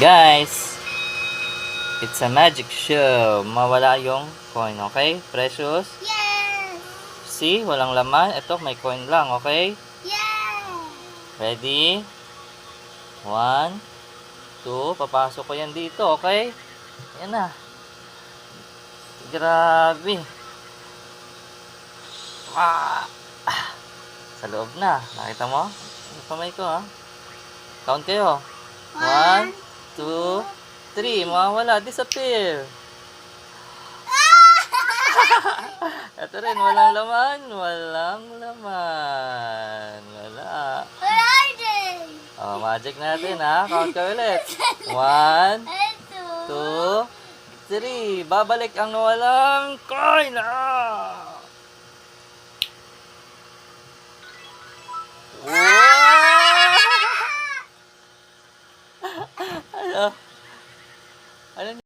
Guys, it's a magic show. Mawala yung coin, okay? Precious? Yes! See, walang laman. Ito, may coin lang, okay? Yes! Ready? 1, 2, papasok ko yan dito, okay? Ayan na. Grabe. Ah! Sa loob na. Nakita mo? Yung kamay ko, ha? Count kayo. 1, 2, 3. Mawawala. Disappear. Ito rin. Walang laman. Walang laman. Wala. Where are they? Oh, magic natin, ha? Count ka ulit. 1, 2, 3. Babalik ang walang coin. Ah! Wow! Ano? Ano